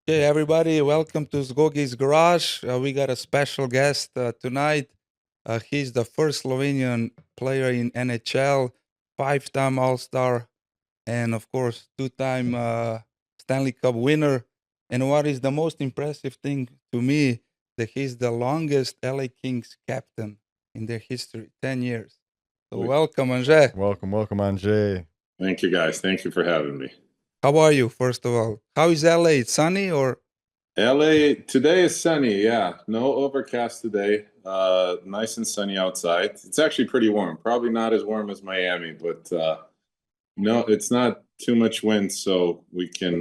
Okay, everybody, welcome to Gogi's Garage. We got a special guest tonight. He's the first Slovenian player in NHL, five-time All-Star, and of course, two-time Stanley Cup winner. And what is the most impressive thing to me, that he's the longest LA Kings captain in their history, 10 years. So welcome, Anže. Welcome, Anže. Thank you, guys. Thank you for having me. How are you, first of all? How is LA? It's sunny or? LA, today is sunny. Yeah, no overcast today. Nice and sunny outside. It's actually pretty warm. Probably not as warm as Miami, but no, it's not too much wind, so we can,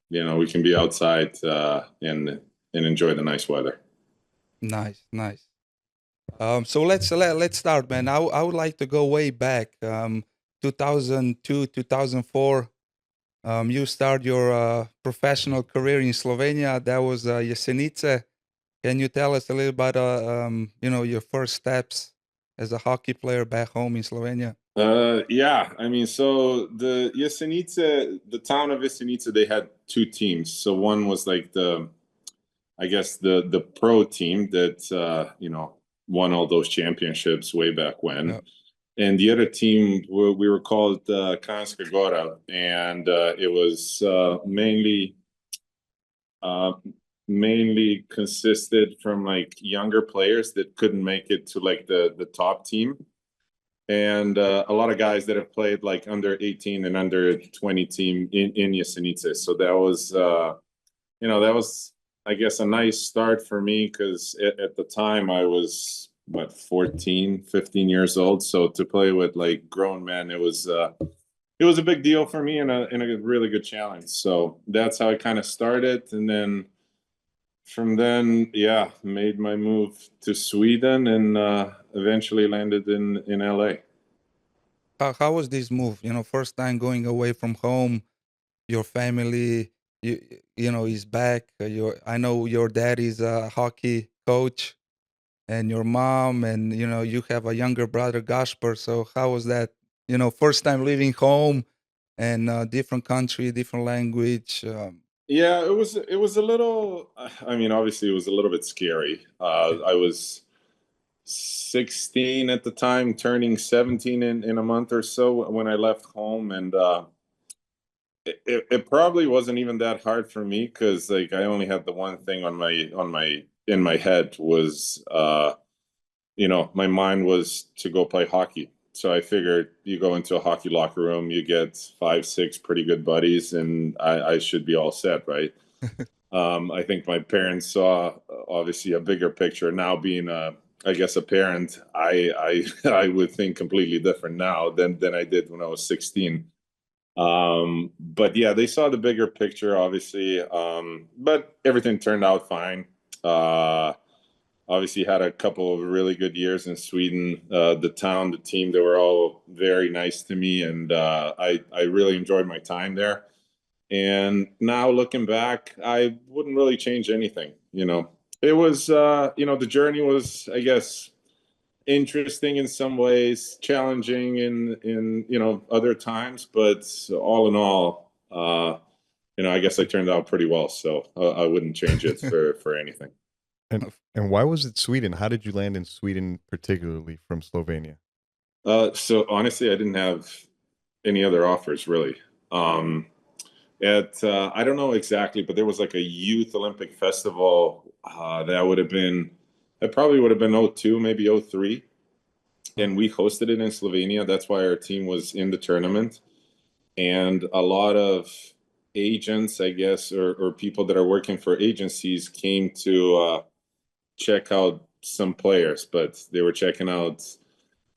we can be outside and enjoy the nice weather. Nice, nice. So let's start, man. I would like to go way back, 2002, 2004. You start your professional career in Slovenia. That was Jesenice. Can you tell us a little about your first steps as a hockey player back home in Slovenia? Yeah, I mean, so the town of Jesenice, they had two teams. So one was like the pro team that won all those championships way back when. Yep. And the other team, we were called Kranjska Gora, and it was mainly consisted from like younger players that couldn't make it to like the top team, and a lot of guys that have played like under 18 and under 20 team in Jesenice. So that was I guess a nice start for me, because at the time I was 14, 15 years old. So to play with like grown men, it was a big deal for me, and a really good challenge. So that's how I kind of started. And then from then, yeah, made my move to Sweden, and eventually landed in LA. How was this move? First time going away from home, your family, is back. I know your dad is a hockey coach, and your mom, and you have a younger brother, Gasper. So how was that? First time leaving home, and different country, different language. Yeah, it was a little. I mean, obviously, it was a little bit scary. I was 16 at the time, turning 17 in a month or so when I left home, and it probably wasn't even that hard for me, because like I only had the one thing in my head was my mind was to go play hockey. So I figured you go into a hockey locker room, you get 5, 6 pretty good buddies, and I should be all set, right? I think my parents saw obviously a bigger picture. Now being I guess a parent, I would think completely different now than I did when I was 16. But yeah, they saw the bigger picture, obviously. But everything turned out fine. Obviously had a couple of really good years in Sweden. The town, the team, they were all very nice to me, and I really enjoyed my time there. And now looking back, I wouldn't really change anything. It was the journey was, I guess, interesting in some ways, challenging in other times, but all in all, I guess I turned out pretty well. So I wouldn't change it for anything. And why was it Sweden? How did you land in Sweden, particularly from Slovenia? So honestly, I didn't have any other offers really. I don't know exactly, but there was like a youth Olympic festival that probably would have been 02, maybe 03. And we hosted it in Slovenia. That's why our team was in the tournament. And a lot of agents, I guess, or people that are working for agencies came to check out some players, but they were checking out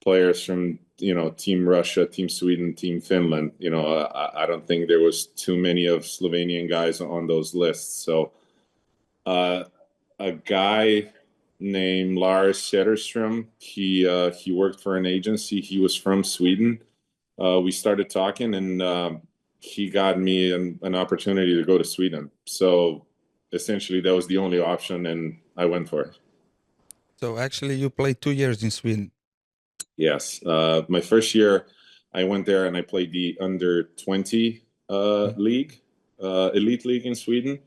players from Team Russia, Team Sweden, Team Finland. I don't think there was too many of Slovenian guys on those lists. So a guy named Lars Setterström, he worked for an agency. He was from Sweden. We started talking, and he got me an opportunity to go to Sweden. So essentially that was the only option, and I went for it. So actually, you played 2 years in Sweden. Yes. My first year, I went there and I played the under 20 league, elite league in Sweden.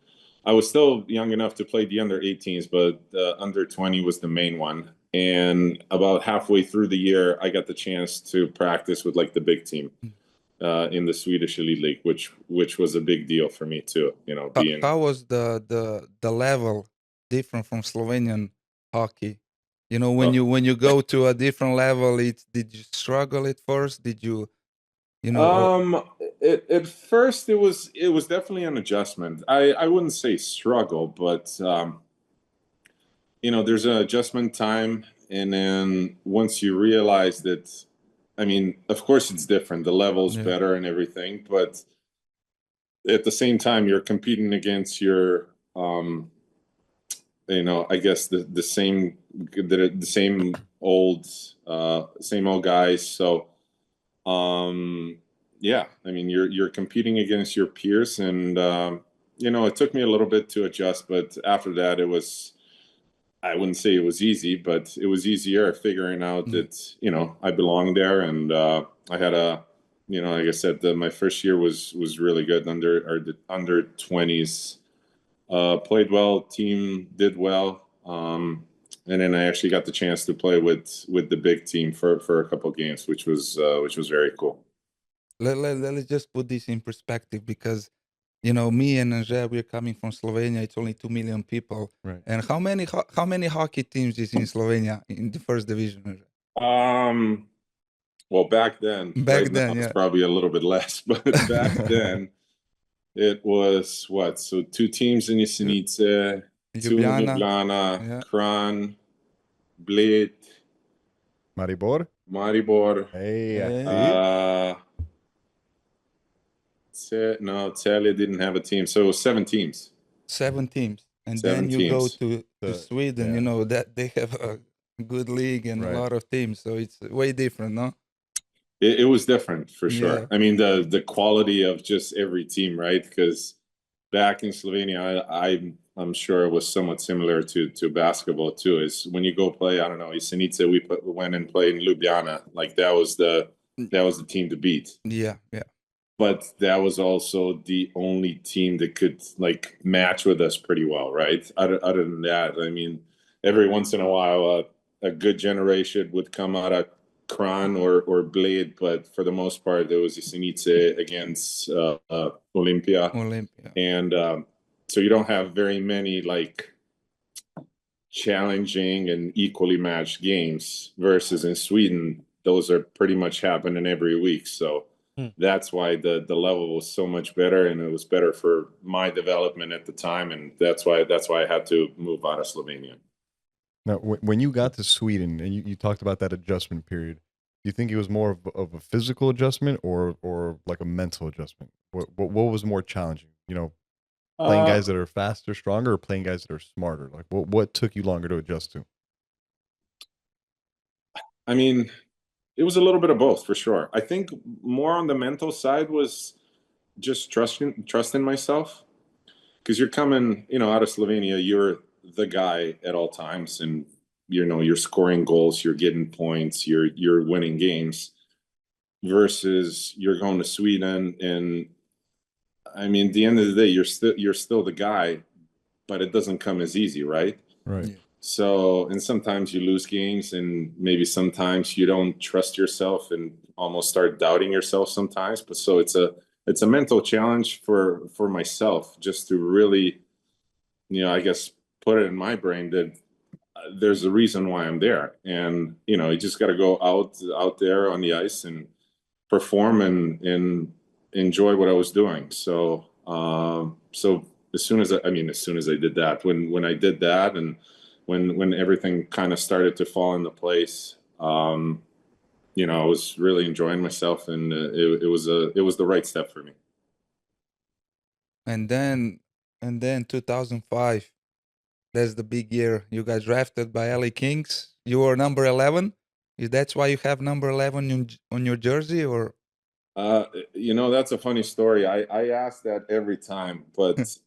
I was still young enough to play the under 18s, but the under 20 was the main one. And about halfway through the year, I got the chance to practice with like the big team in the Swedish Elite League, which was a big deal for me too. You know, being How was the level different from Slovenian hockey? You know, when you go to a different level, did you struggle at first? Did you, you know? At first it was definitely an adjustment. I wouldn't say struggle, but you know, there's an adjustment time, and then once you realize that, I mean, of course it's different, the level's Yeah. better and everything, but at the same time you're competing against your you know, I guess the same old guys. So yeah, I mean, you're competing against your peers, and you know, it took me a little bit to adjust, but after that, it was, I wouldn't say it was easy, but it was easier figuring out that, you know, I belonged there, and I had a, you know, like I said, my first year was really good the under 20s. Played well, team did well, and then I actually got the chance to play with the big team for a couple games, which was very cool. Let's just put this in perspective, because you know, me and Anže, we're coming from Slovenia. It's only 2 million people. Right. And how many hockey teams is in Slovenia in the first division, Anže? Well, back then, Back right then, now yeah. it's probably a little bit less, but back then it was what? So 2 teams in Jesenice, 2 in Ljubljana, yeah. Kran, Bled, Maribor. Maribor. Hey, Hey. No, Celje didn't have a team, so it was 7 teams. 7 teams. And 7 then you go teams. to Sweden, yeah. you know, that they have a good league and Right. a lot of teams. So it's way different, no? It was different for sure. Yeah. I mean, the quality of just every team, right? Because back in Slovenia, I'm sure it was somewhat similar to basketball too. Is when you go play, I don't know, Jesenice, we went and played in Ljubljana. Like that was the team to beat. Yeah, yeah. But that was also the only team that could like match with us pretty well, right? Other than that, I mean, every once in a while, a good generation would come out of Kran or Blade, but for the most part, there was Jesenice against Olympia. And so you don't have very many like challenging and equally matched games, versus in Sweden, those are pretty much happening every week. So that's why the level was so much better, and it was better for my development at the time, and that's why I had to move out of Slovenia. Now, when you got to Sweden and you talked about that adjustment period, do you think it was more of a physical adjustment or like a mental adjustment? What was more challenging? You know, playing guys that are faster, stronger, or playing guys that are smarter? Like what took you longer to adjust to? I mean, it was a little bit of both for sure. I think more on the mental side was just trusting myself, because you're coming, you know, out of Slovenia, you're the guy at all times, and you know, you're scoring goals, you're getting points, you're winning games, versus you're going to Sweden, and I mean, at the end of the day, you're still the guy, but it doesn't come as easy, right? Right. Yeah. So, and sometimes you lose games, and maybe sometimes you don't trust yourself and almost start doubting yourself sometimes. But so it's a mental challenge for myself, just to really, you know, I guess put it in my brain that there's a reason why I'm there, and you know, you just got to go out there on the ice and perform and enjoy what I was doing. So, so as soon as I did that, when I did that, and when everything kind of started to fall into place, you know, I was really enjoying myself, and it was the right step for me. And then 2005, that's the big year. You got drafted by LA Kings. You were number 11. Is that's why you have number 11 on your jersey, or? You know, that's a funny story. I ask that every time, but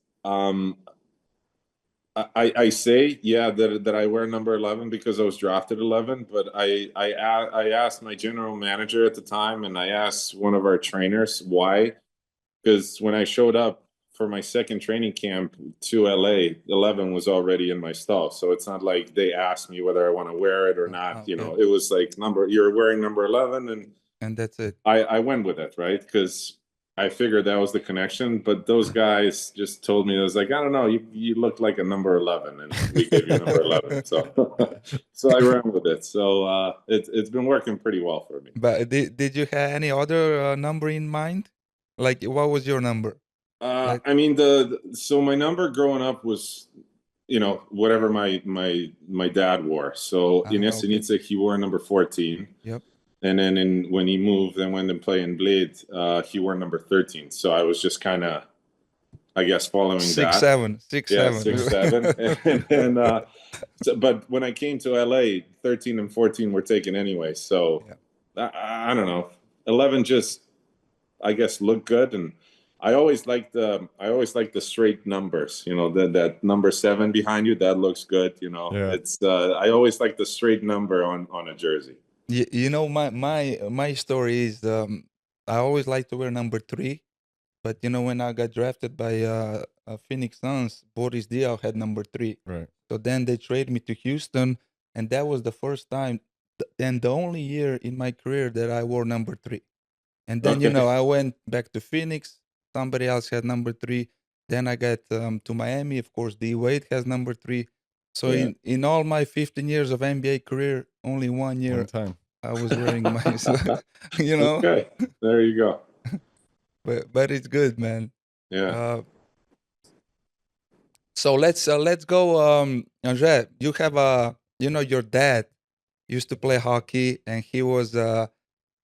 I say, yeah, that I wear number 11 because I was drafted 11, but I asked my general manager at the time, and I asked one of our trainers why, because when I showed up for my second training camp to LA, 11 was already in my stall. So it's not like they asked me whether I want to wear it or not. You know, it was like you're wearing number 11, and that's it. I went with it, right? Because I figured that was the connection. But those guys just told me, I was like, I don't know, you look like a number 11, and we gave you number 11. So so I ran with it. So it's been working pretty well for me. But did you have any other number in mind? Like, what was your number? I mean, so my number growing up was, you know, whatever my dad wore. So in Jesenice, he wore number 14. Yep. And then when he moved and went and played in Bled, he wore number 13. So I was just kind of, I guess, following 6'7", 6'7". and but when I came to LA, 13 and 14 were taken anyway. So I don't know, 11 just, I guess, looked good. And I always like the straight numbers, you know, that number 7 behind you, that looks good. You know, it's I always like the straight number on a jersey. You know, my story is I always like to wear number 3, but you know, when I got drafted by Phoenix Suns, Boris Diaw had number 3. Right. So then they traded me to Houston, and that was the first time and the only year in my career that I wore number 3. And then you know, I went back to Phoenix. Somebody else had number 3. Then I got to Miami. Of course, D Wade has number 3. So in all my 15 years of NBA career, only 1 year One time I was wearing my, you know. Okay, there you go. But it's good, man. Yeah. So let's go, Anže. You have you know, your dad used to play hockey, and he was a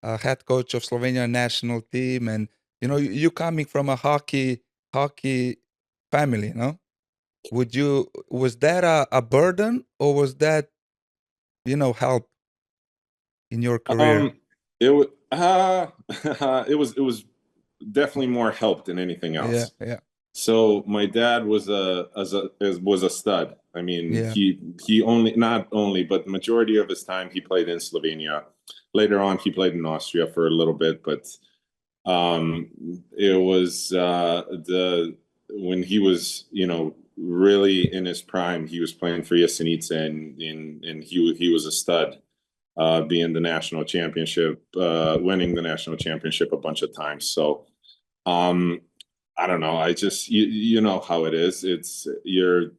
head coach of Slovenian national team, and you know, you coming from a hockey family, no? Was that a burden, or was that, you know, help in your career? It was it was definitely more help than anything else. Yeah. So my dad was a stud. I mean, he only, not only, but the majority of his time he played in Slovenia. Later on, he played in Austria for a little bit, but it was when he was, you know, really in his prime, he was playing for Jesenice, and he was a stud, being the national championship, winning the national championship a bunch of times. So I don't know. I just, you know how it is. It's you're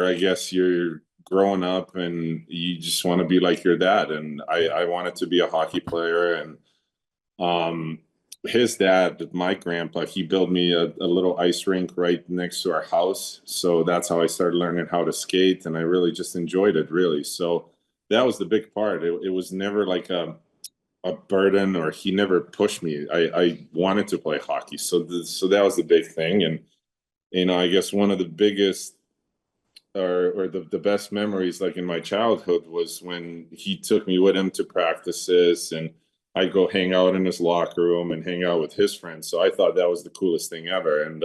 I guess you're growing up and you just want to be like your dad. And I wanted to be a hockey player. And his dad, my grandpa, he built me a little ice rink right next to our house. So that's how I started learning how to skate. And I really just enjoyed it, really. So that was the big part. It was never like a burden, or he never pushed me. I wanted to play hockey. So that was the big thing. And, you know, I guess one of the biggest or the best memories, like in my childhood, was when he took me with him to practices, and I'd go hang out in his locker room and hang out with his friends. So I thought that was the coolest thing ever. And,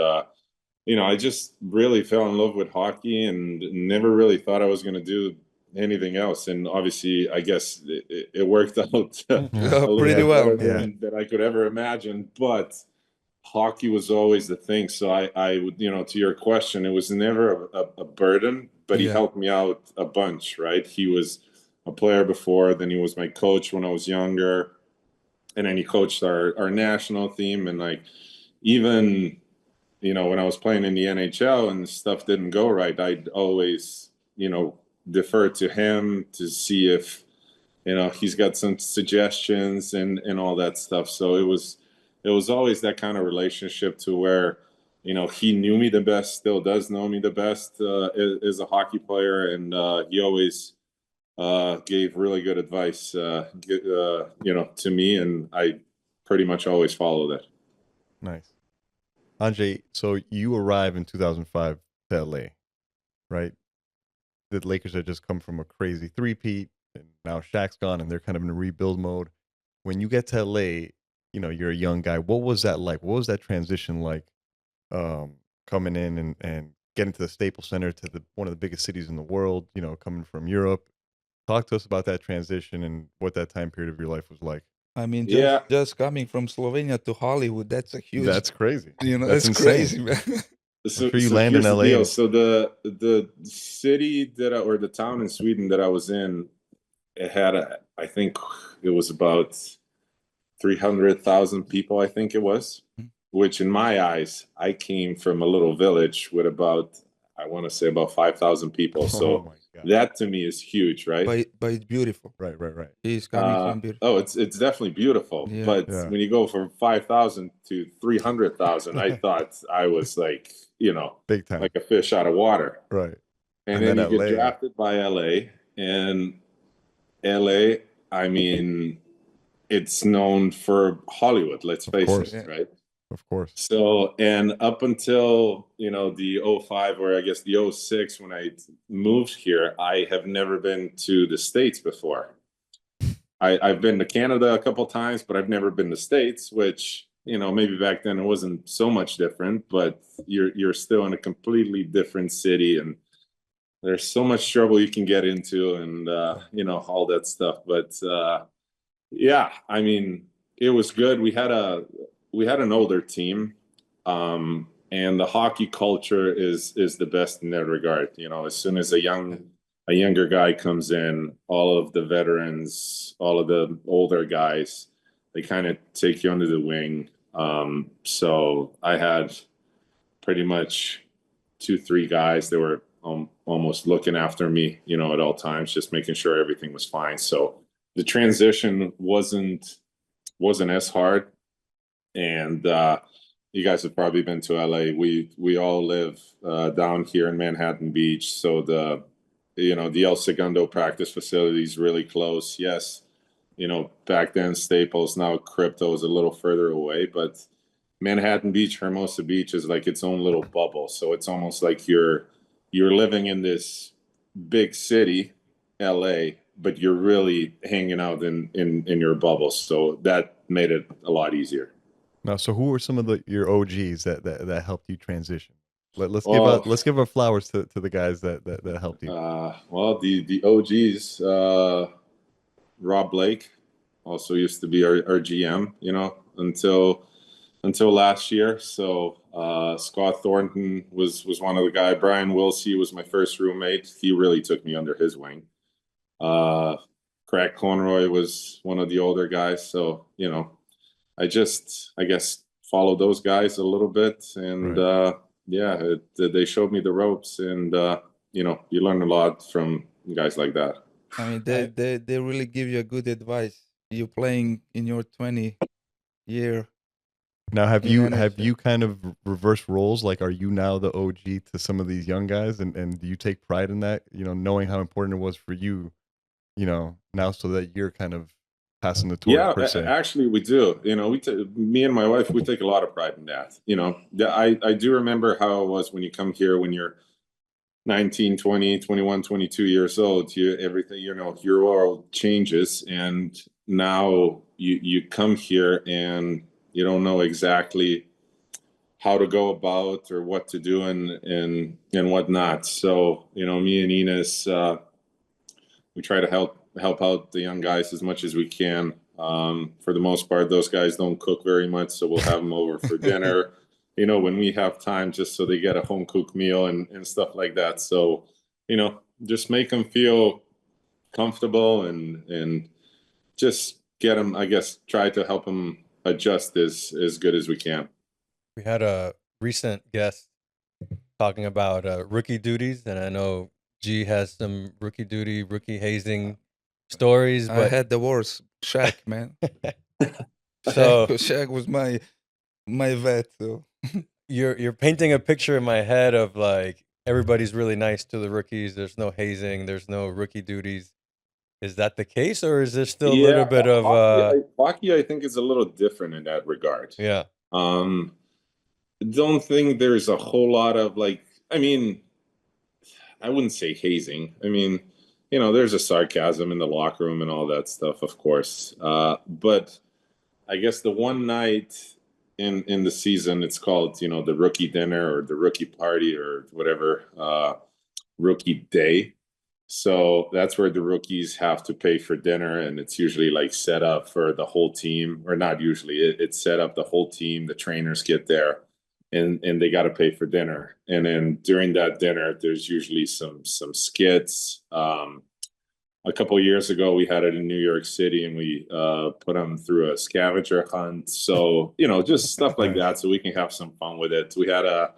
you know, I just really fell in love with hockey and never really thought I was going to do anything else. And obviously, I guess it worked out pretty well, than I could ever imagine. But hockey was always the thing. So I would, you know, to your question, it was never a burden, but he helped me out a bunch, right? He was a player before, then he was my coach when I was younger, and then he coached our national team. And like, even, you know, when I was playing in the NHL and stuff didn't go right, I'd always, you know, defer to him to see if, you know, he's got some suggestions and all that stuff. So it was always that kind of relationship to where, you know, he knew me the best, still does know me the best as a hockey player. And he always gave really good advice, you know, to me. And I pretty much always followed it. Nice. Anže, so you arrive in 2005 to LA, right? The Lakers had just come from a crazy three-peat, and now Shaq's gone, and they're kind of in a rebuild mode. When you get to LA, you know, you're a young guy. What was that like? What was that transition like, coming in and getting to the Staples Center, to one of the biggest cities in the world, you know, coming from Europe? Talk to us about that transition and what that time period of your life was like. I mean, Yeah. just coming from Slovenia to Hollywood, that's a huge, That's crazy. you know, That's it's insane. crazy, man. I'm So, sure you so land in here's the LA. deal. and- So the city or the town in Sweden that I was in, it had I think it was about 300,000 people, I think it was, which in my eyes, I came from a little village with about, I want to say about 5,000 people. Oh So my God. that to me is huge, right? But it's beautiful. Right. He's coming from beautiful. Oh, it's definitely beautiful. Yeah. But Yeah. when you go from 5,000 to 300,000, I thought I was like, Big time. like a fish out of water. Right. And And then then you LA. get drafted by LA, and LA, I mean, it's known for Hollywood, let's face course. it, right? Of course. So, and up until, the 05 or I guess the 06, when I moved here, I have never been to the States before. I've been to Canada a couple times, but I've never been to States, which, maybe back then it wasn't so much different, but you're still in a completely different city, and there's so much trouble you can get into, and all that stuff. But yeah, I mean, it was good. We had an older team, and the hockey culture is the best in that regard. As soon as a younger guy comes in, all of the veterans, all of the older guys, they kind of take you under the wing. So I had pretty much 2-3 guys that were almost looking after me, at all times, just making sure everything was fine. So the transition wasn't as hard. And you guys have probably been to LA. We all live down here in Manhattan Beach, so the El Segundo practice facility is really close. Yes, back then Staples, now Crypto is a little further away, but Manhattan Beach, Hermosa Beach is like its own little bubble. So it's almost like you're living in this big city, LA, but you're really hanging out in your bubble. So that made it a lot easier. Now, so who are some of your OGs that helped you transition? Let's give our flowers to the guys that helped you. Well, the OGs, Rob Blake also used to be our GM, until last year. So Scott Thornton was one of the guys. Brian Wilsey was my first roommate. He really took me under his wing. Craig Conroy was one of the older guys. So, I guess follow those guys a little bit, and Right. they showed me the ropes, and you learn a lot from guys like that. I mean, they really give you a good advice. You playing in your 20 year. Now, have in NHL. you kind of reversed roles? Like, are you now the OG to some of these young guys, and do you take pride in that? Knowing how important it was for you, now so that you're kind of passing the torch. Yeah, per se. actually, we do. Me and my wife, we take a lot of pride in that. I do remember how it was when you come here when you're 19, 20, 21, 22 years old. Everything, your world changes, and now you come here and you don't know exactly how to go about or what to do and whatnot. So, me and Ines, we try to help out the young guys as much as we can. For the most part, those guys don't cook very much, so we'll have them over for dinner, when we have time, just so they get a home cooked meal and stuff like that. So, just make them feel comfortable and just get them, I guess, try to help them adjust as good as we can. We had a recent guest talking about rookie duties, and I know G has some rookie hazing stories. I But had the worst. Shaq, man. so Shaq was my vet. So you're painting a picture in my head of like everybody's really nice to the rookies. There's no hazing. There's no rookie duties. Is that the case, or is there still a little bit of hockey? I think is a little different in that regard. yeah? Don't think there's a whole lot of I mean, I wouldn't say hazing. I mean, there's a sarcasm in the locker room and all that stuff, of course. But I guess the one night in the season, it's called, the rookie dinner or the rookie party or whatever, rookie day. So that's where the rookies have to pay for dinner, and it's usually like set up for the whole team, or not usually. It's set up the whole team. The trainers get there, and they got to pay for dinner. And then during that dinner, there's usually some skits. A couple of years ago, we had it in New York City, and we put them through a scavenger hunt. So just stuff like that, so we can have some fun with it. We had a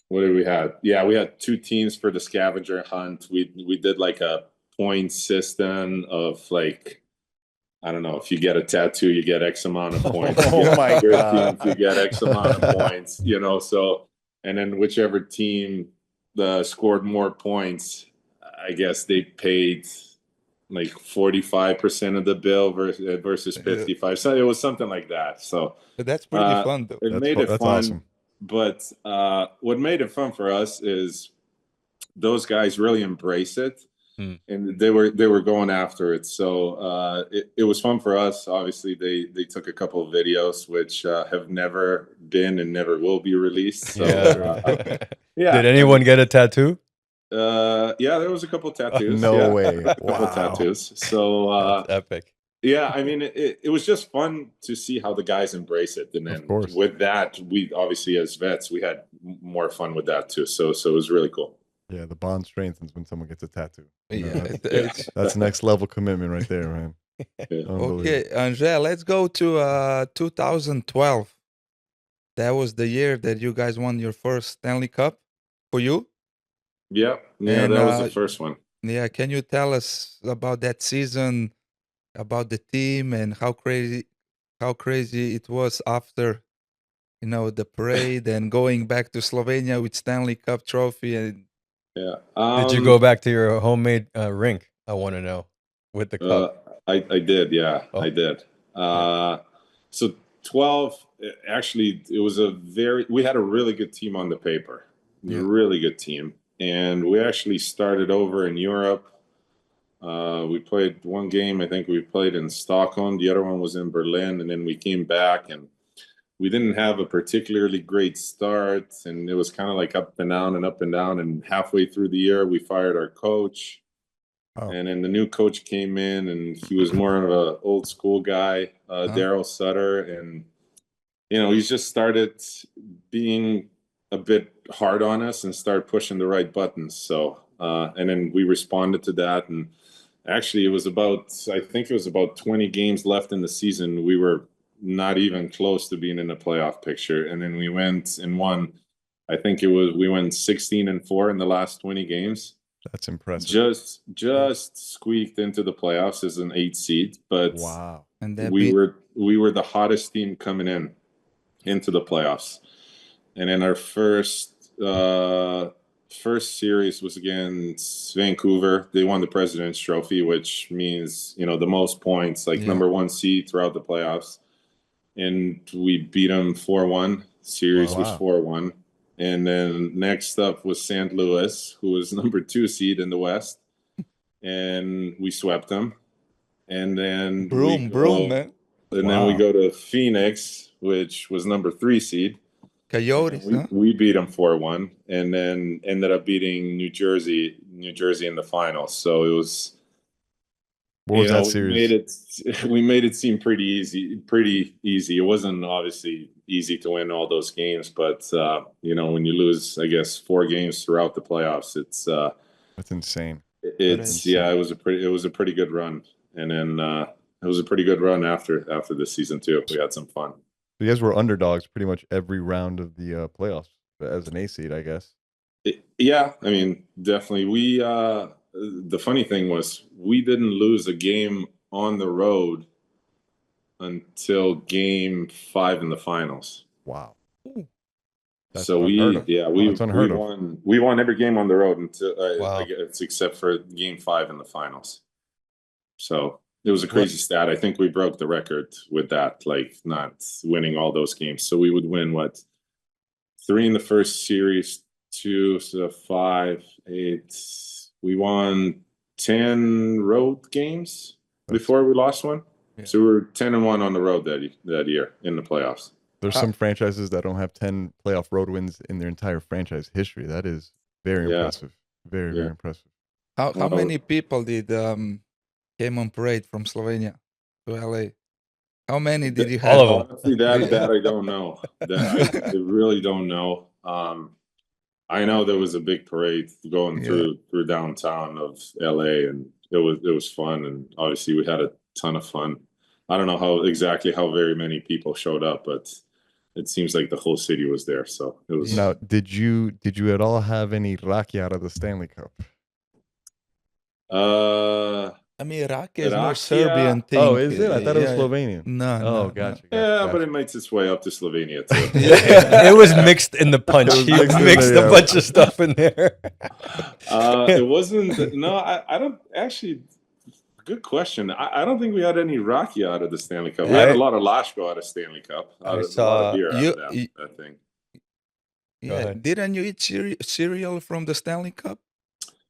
what did we have? Yeah, we had 2 teams for the scavenger hunt. We did like a point system of like, I don't know, if you get a tattoo, you get X amount of points. Oh my God. If you get X amount of points, so, and then whichever team scored more points, I guess they paid like 45% of the bill versus 55. So it was something like that. So But that's pretty fun, though. it made it That's fun. awesome. But what made it fun for us is those guys really embrace it, and they were going after it. So it was fun for us. Obviously, they took a couple of videos which have never been and never will be released. So yeah. Did anyone get a tattoo? Yeah, there was a couple tattoos. No way. A couple Wow. tattoos. So That's epic. yeah, I mean, it was just fun to see how the guys embrace it, and then course. with that, we obviously as vets, we had more fun with that too. So it was really cool. Yeah, the bond strengthens when someone gets a tattoo. Yeah, That's next level commitment right there, man. Unbelievable. okay, Anže, let's go to 2012. That was the year that you guys won your first Stanley Cup for you. Yeah, And, that was the first one. Yeah, can you tell us about that season, about the team, and how crazy it was after the parade and going back to Slovenia with Stanley Cup trophy? And Yeah. Did you go back to your homemade rink? I want to know, with the cup. I did. Yeah, Oh. I did. So 12. Actually, it was we had a really good team on the paper. Yeah. Really good team. And we actually started over in Europe. We played one game. I think we played in Stockholm. The other one was in Berlin. And then we came back, and we didn't have a particularly great start. And it was kind of like up and down and up and down. And halfway through the year, we fired our coach. Oh. And then the new coach came in, and he was more of an old school guy, Daryl Sutter. And, he's just started being a bit hard on us and start pushing the right buttons. So, and then we responded to that. And actually I think it was about 20 games left in the season. We were not even close to being in the playoff picture. And then we went and won. I think we went 16-4 in the last 20 games. That's impressive. Just squeaked into the playoffs as an 8 seed, but wow. And we were the hottest team coming into the playoffs. And then our first series was against Vancouver. They won the President's Trophy, which means, the most points, like number 1 seed throughout the playoffs. And we beat them 4-1. Series was 4-1. And then next up was St. Louis, who was number 2 seed in the West. And we swept them. And then broom, man. And then we go to Phoenix, which was number 3 seed. Coyotes, we beat them 4-1, and then ended up beating New Jersey in the finals. So it was. What was that series? We made it seem pretty easy. It wasn't obviously easy to win all those games, but when you lose, I guess, 4 games throughout the playoffs, that's insane. It was a pretty good run, and then it was a pretty good run after the season too. We had some fun. You guys were underdogs pretty much every round of the playoffs as an A seed, I guess. Yeah, I mean, definitely. The funny thing was we didn't lose a game on the road until game 5 in the finals. Wow. So we won every game on the road until I guess, except for game 5 in the finals. So it was a crazy stat. I think we broke the record with that, like not winning all those games. So we would win 3 in the first series, 2, so 5, 8. We won 10 road games before we lost one. Yeah. So we were 10-1 on the road that year in the playoffs. There's some franchises that don't have 10 playoff road wins in their entire franchise history. That is very impressive. Very, Yeah. very impressive. How Oh. many people did came on parade from Slovenia to LA? How many did you All have? of 'em. Honestly, that I don't know. I really don't know. I know there was a big parade going Yeah. through downtown of LA, and it was fun, and obviously we had a ton of fun. I don't know how very many people showed up, but it seems like the whole city was there, so it was. Now, did you at all have any raki out of the Stanley Cup? I mean, Raki is more Rakia? Serbian thing. Oh, is it? I thought it was Yeah. Slovenian. No, Oh, no, gotcha. Yeah, but it makes its way up to Slovenia too. It was mixed in the punch. It was He mixed in mixed there, a yeah. bunch of stuff in there. It wasn't. No, I don't actually. Good question. I don't think we had any Rakia out of the Stanley Cup. We had a lot of Lashko out of Stanley Cup. I A lot saw- of beer out You- of them, you- I think. Go Yeah. ahead. Didn't you eat cereal from the Stanley Cup?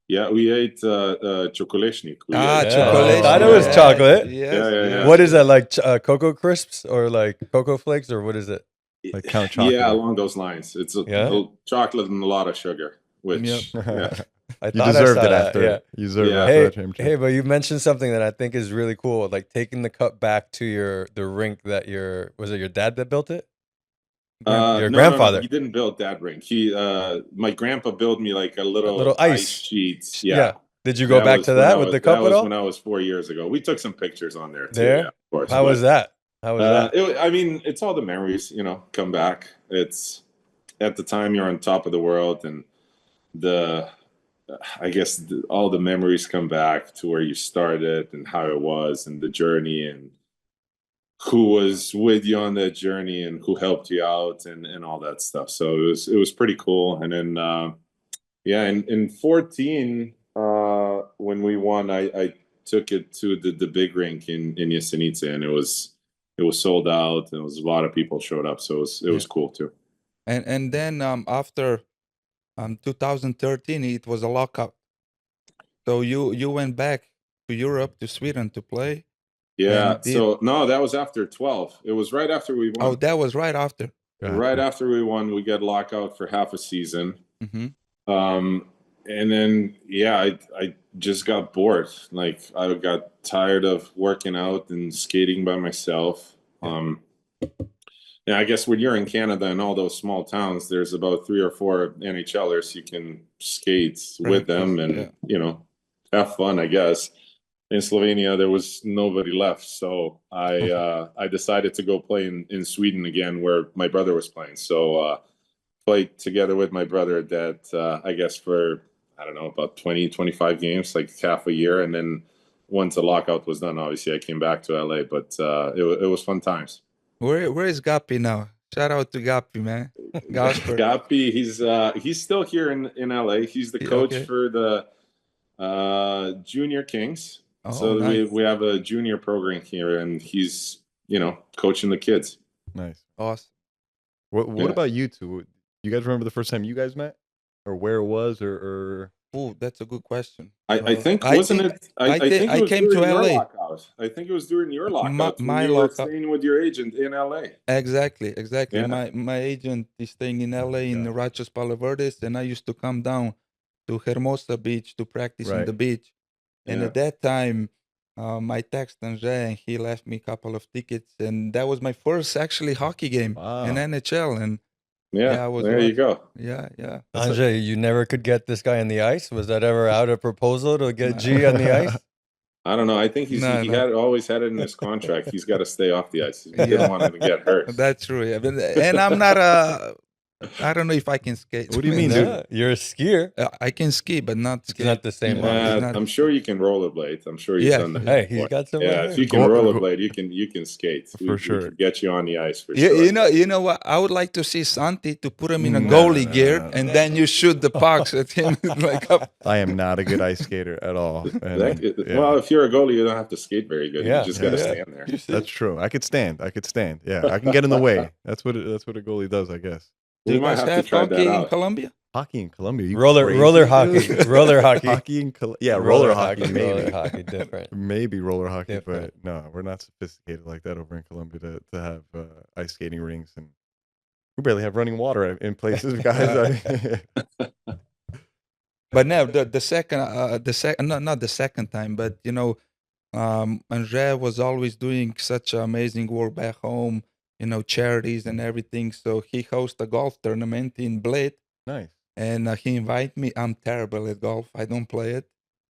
Yeah, we ate chokoleshnik. We Ah, ate, chocolate. Thought it was Yeah, chocolate. Yes, Yeah, yeah, yes. yeah. What is that, like Cocoa Crisps or like Cocoa Flakes, or what is it? Like Count Chocolate. Yeah, along those lines. It's Yeah? chocolate and a lot of sugar, which Yep. yeah. I You thought I deserved saw it that, after. yeah. You deserved it Yeah. after Hey, that championship. hey, but you mentioned something that I think is really cool, like taking the cup back to the rink that was it your dad that built it? Your No, grandfather. he didn't build that rink. My grandpa built me like a little ice. sheet. Yeah. Did you go back to that with the cup That at was all? when I was 4 years ago. We took some pictures on there too. There? Yeah, of course. How was that? How was that? I mean, it's all the memories, come back. It's at the time you're on top of the world, and all the memories come back to where you started and how it was and the journey and who was with you on that journey and who helped you out and all that stuff. So it was pretty cool. And then in 14 when we won, I took it to the big rink in Jesenice, and it was sold out, and it was a lot of people showed up, so it was cool too. And then after 2013, it was a lockout. So you went back to Europe, to Sweden to play. Yeah. And did- So no, that was after 12. It was right after we won. Oh, that was right after. Right after we won, we get lockout for half a season. Mhm. And then I just got bored. Like I got tired of working out and skating by myself. And I guess when you're in Canada and all those small towns, there's about 3 or 4 NHLers you can skate with them and have fun, I guess. In Slovenia, there was nobody left, so I decided to go play in Sweden again, where my brother was playing. So played together with my brother that I guess for I don't know about 20, 25 games, like half a year, and then once the lockout was done, obviously I came back to LA. But it was fun times. Where is Gapi now? Shout out to Gapi, man. Gasper. Gapi, he's still here in LA. He's the Yeah, coach okay. for the Junior Kings. Oh, So nice. we have a junior program here, and he's coaching the kids. Nice. Awesome. What Yeah. about you two? You guys remember the first time you guys met, or where it was, or Oh, that's a good question. I think I wasn't think- it? I think I it was came to during your LA. lockout. I think it was during your lockout when my you were lockout. staying with your agent in LA. Exactly. Yeah. My agent is staying in LA in the Rachas Palaverdes, and I used to come down to Hermosa Beach to practice on Right. the beach. And Yeah. at that time, I texted Anže, and he left me a couple of tickets, and that was my first actually hockey game in Wow. NHL. And Yeah, I was there you lucky. go. yeah. Anže, you never could get this guy on the ice? Was that ever out a proposal to get G on the ice? I don't know. I think he No. had always had it in his contract. He's got to stay off the ice. He Yeah. didn't want him to get hurt. That's true. Yeah. And I'm not I don't know if I can skate. What do you mean, dude? Yeah, you're a skier. I can ski, but not It's skate. not the same. Yeah. level. it's not- I'm sure you can rollerblade. I'm sure you've Yeah. done that. Hey, he's before. got some. Yeah, right if there. you can Go- rollerblade, you can skate. For We sure. can get you on the ice for sure. You know what? I would like to see Santi to put him in a No, goalie no, gear, no. and then you shoot the pucks at him like up. I am not a good ice skater at all. And, yeah. Well, if you're a goalie, you don't have to skate very good. Yeah. You just got to Yeah. stand there. You see? That's true. I could stand. Yeah, I can get in the way. That's what a goalie does, I guess. Do We you might guys have to have try that hockey in out. Colombia? Hockey in Colombia. You Roller crazy, hockey. dude? Roller hockey. Hockey in roller hockey, maybe. Roller hockey, different. Maybe roller hockey, Different. but no, we're not sophisticated like that over in Colombia to have ice skating rinks, and we barely have running water in places, guys. But no, not the second time, but Anže was always doing such amazing work back home, charities and everything. So he hosts a golf tournament in Bled, Nice. and he invited me. I'm terrible at golf. I don't play it,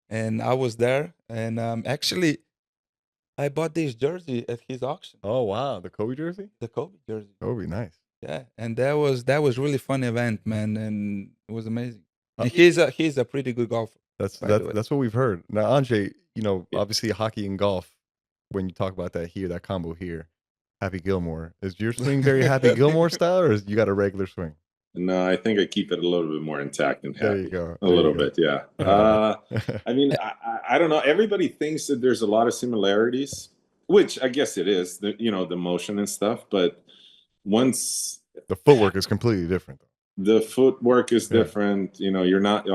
and I was there. And actually, I bought this jersey at his auction, Oh wow, the Kobe jersey. the Kobe jersey. Kobe, nice. Yeah, and that was really fun event, man, and it was amazing. Uh, And he's a pretty good golfer. That's By the way. that's what we've heard. Now, Anže, Yeah. obviously hockey and golf. When you talk about that combo here, Happy Gilmore, is your swing very Happy Gilmore style, or is you got a regular swing? No, I think I keep it a little bit more intact and happy. There you go. A little bit, yeah. I mean, I don't know. Everybody thinks that there's a lot of similarities, which I guess it is, the motion and stuff. But once The footwork is completely different. the footwork is Yeah. different, you're not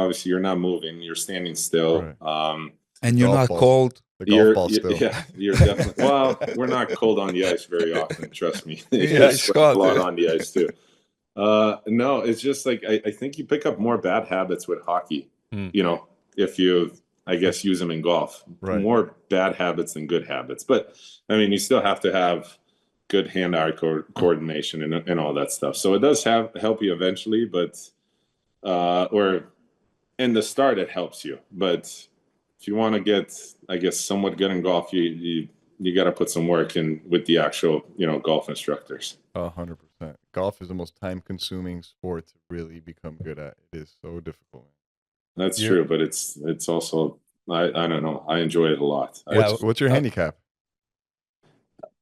moving, you're standing still. Right. And you're Golf not balls. cold. The golf ball still. Yeah, you're definitely. Well, we're not cold on the ice very often. Trust me. Yeah, It's Scott. a lot on the ice too. No, it's just like I think you pick up more bad habits with hockey. Hmm. If you, I guess, use them in golf. Right. More bad habits than good habits. But I mean, you still have to have good hand-eye coordination and all that stuff. So it does help you eventually, but or in the start it helps you. But if you want to get, I guess, somewhat good in golf, you got to put some work in with the actual, golf instructors. 100%. Golf is the most time-consuming sport to really become good at. It is so difficult. That's Yeah. true, but it's also I don't know. I enjoy it a lot. Yeah, What's your handicap?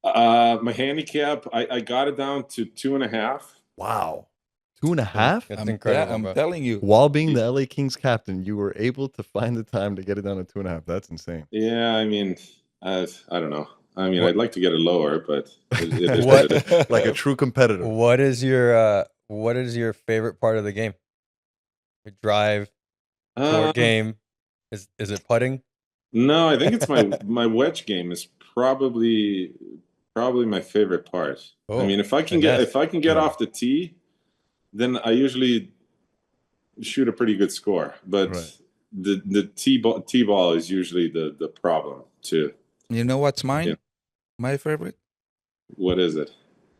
My handicap, I got it down to 2.5. Wow, 2.5. That's I'm incredible, bro. telling you. While being the LA Kings captain, you were able to find the time to get it down to 2.5. That's insane. Yeah, I mean, I don't know. I mean, What- I'd like to get it lower, but it is what it is. Like a true competitor. What is your favorite part of the game? Your drive, short game. Is it putting? No, I think it's my wedge game is probably my favorite part. Oh, I mean, if I can yes. get Yeah. off the tee, then I usually shoot a pretty good score. But Right. the tee ball is usually the problem too. You know what's mine? Yeah. My favorite? What is it?